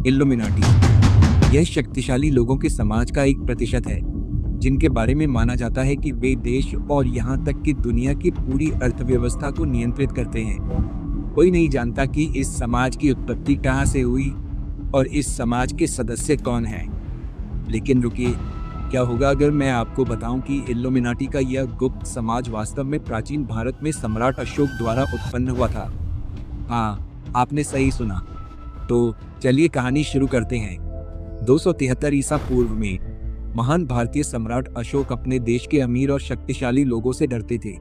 इल्लुमिनाटी यह शक्तिशाली लोगों के समाज का एक प्रतिशत है जिनके बारे में माना जाता है कि वे देश और यहाँ तक कि दुनिया की पूरी अर्थव्यवस्था को नियंत्रित करते हैं। कोई नहीं जानता कि इस समाज की उत्पत्ति कहाँ से हुई और इस समाज के सदस्य कौन हैं। लेकिन रुकिए, क्या होगा अगर मैं आपको बताऊं कि इल्लुमिनाटी का यह गुप्त समाज वास्तव में प्राचीन भारत में सम्राट अशोक द्वारा उत्पन्न हुआ था। हाँ, आपने सही सुना। तो चलिए कहानी शुरू करते हैं। 273 ईसा पूर्व में महान भारतीय सम्राट अशोक अपने देश के अमीर और शक्तिशाली लोगों से डरते थे।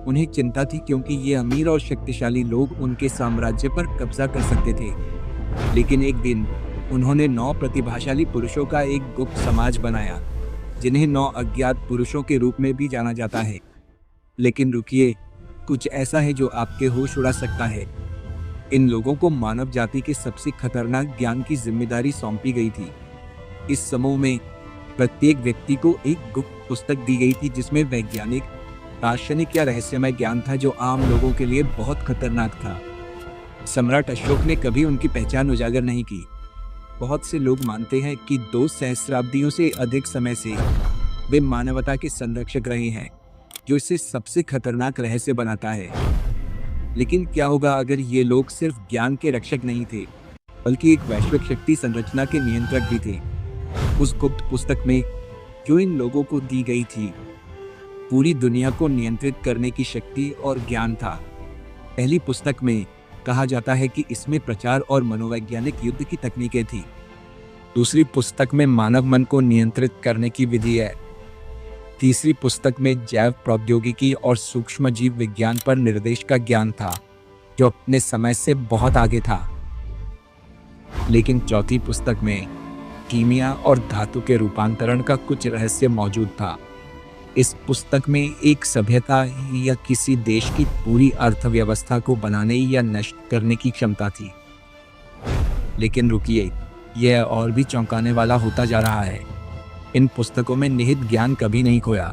उन्हें चिंता थी क्योंकि ये अमीर और शक्तिशाली लोग उनके साम्राज्य पर कब्जा कर सकते थे। लेकिन एक दिन उन्होंने 9 प्रतिभाशाली पुरुषों का एक गुप्त समाज बनाया जिन्हें 9 अज्ञात पुरुषों के रूप में भी जाना जाता है। लेकिन रुकिए, कुछ ऐसा है जो आपके होश उड़ा सकता है। इन लोगों को मानव जाति के सबसे खतरनाक ज्ञान की जिम्मेदारी सौंपी गई थी। इस समूह में प्रत्येक व्यक्ति को एक गुप्त पुस्तक दी गई थी जिसमें वैज्ञानिक, दार्शनिक या रहस्यमय ज्ञान था जो आम लोगों के लिए बहुत खतरनाक था। सम्राट अशोक ने कभी उनकी पहचान उजागर नहीं की। बहुत से लोग मानते हैं कि 2 सहस्राब्दियों से अधिक समय से वे मानवता के संरक्षक रहे हैं, जो इसे सबसे खतरनाक रहस्य बनाता है। लेकिन क्या होगा अगर ये लोग सिर्फ ज्ञान के रक्षक नहीं थे, बल्कि एक वैश्विक शक्ति संरचना के नियंत्रक भी थे। उस गुप्त पुस्तक में जो इन लोगों को दी गई थी, पूरी दुनिया को नियंत्रित करने की शक्ति और ज्ञान था। पहली पुस्तक में कहा जाता है कि इसमें प्रचार और मनोवैज्ञानिक युद्ध की तकनीकें थी। दूसरी पुस्तक में मानव मन को नियंत्रित करने की विधि है। तीसरी पुस्तक में जैव प्रौद्योगिकी और सूक्ष्म जीव विज्ञान पर निर्देश का ज्ञान था, जो अपने समय से बहुत आगे था। लेकिन चौथी पुस्तक में कीमिया और धातु के रूपांतरण का कुछ रहस्य मौजूद था। इस पुस्तक में एक सभ्यता या किसी देश की पूरी अर्थव्यवस्था को बनाने या नष्ट करने की क्षमता थी। लेकिन रुकिए, यह और भी चौंकाने वाला होता जा रहा है। इन पुस्तकों में निहित ज्ञान कभी नहीं खोया।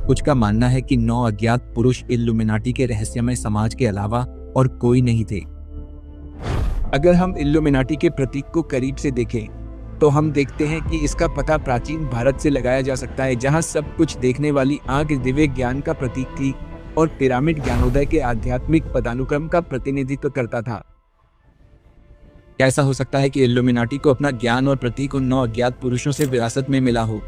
कुछ का मानना है कि 9 अज्ञात पुरुष इल्लुमिनाटी के रहस्यमय समाज के अलावा और कोई नहीं थे। अगर हम इल्लुमिनाटी के प्रतीक को करीब से देखें तो हम देखते हैं कि इसका पता प्राचीन भारत से लगाया जा सकता है, जहां सब कुछ देखने वाली आंख दिव्य ज्ञान का प्रतीक थी और पिरामिड ज्ञानोदय के आध्यात्मिक पदानुक्रम का प्रतिनिधित्व करता था। ऐसा हो सकता है कि इल्लुमिनाटी को अपना ज्ञान और प्रतीक उन 9 अज्ञात पुरुषों से विरासत में मिला हो।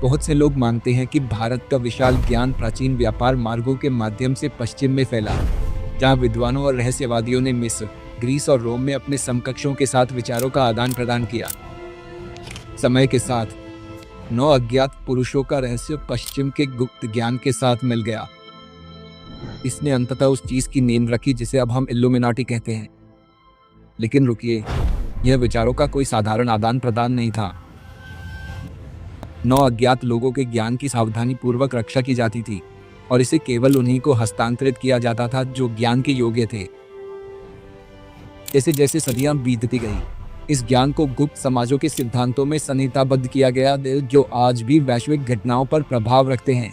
बहुत से लोग मानते हैं कि भारत का विशाल ज्ञान प्राचीन व्यापार मार्गों के माध्यम से पश्चिम में फैला, जहां विद्वानों और रहस्यवादियों ने मिस्र, ग्रीस और रोम में अपने समकक्षों के साथ विचारों का आदान प्रदान किया। समय के साथ 9 अज्ञात पुरुषों का रहस्य पश्चिम के गुप्त ज्ञान के साथ मिल गया। इसने अंततः उस चीज की नींव रखी जिसे अब हम इल्लुमिनाटी कहते हैं। लेकिन रुकिए, यह विचारों का कोई साधारण आदान प्रदान नहीं था। 9 अज्ञात लोगों के ज्ञान की सावधानी पूर्वक रक्षा की जाती थी और इसे केवल उन्हीं को हस्तांतरित किया जाता था जो ज्ञान के योग्य थे। जैसे जैसे सदियां बीतती गई, इस ज्ञान को गुप्त समाजों के सिद्धांतों में संहिताबद्ध किया गया, जो आज भी वैश्विक घटनाओं पर प्रभाव रखते हैं।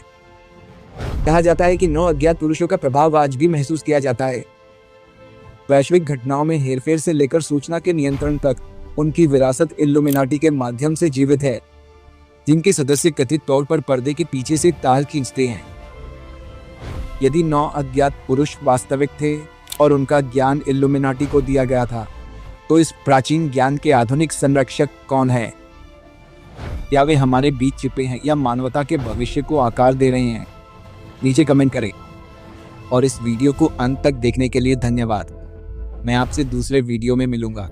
कहा जाता है कि 9 अज्ञात पुरुषों का प्रभाव आज भी महसूस किया जाता है। वैश्विक घटनाओं में हेरफेर से लेकर सूचना के नियंत्रण तक उनकी विरासत इल्लुमिनाटी के माध्यम से जीवित है, जिनके सदस्य कथित तौर पर पर्दे के पीछे से तार खींचते हैं। यदि 9 अज्ञात पुरुष वास्तविक थे और उनका ज्ञान इल्लुमिनाटी को दिया गया था, तो इस प्राचीन ज्ञान के आधुनिक संरक्षक कौन है? या वे हमारे बीच छिपे हैं या मानवता के भविष्य को आकार दे रहे हैं? नीचे कमेंट करें। और इस वीडियो को अंत तक देखने के लिए धन्यवाद। मैं आपसे दूसरे वीडियो में मिलूंगा।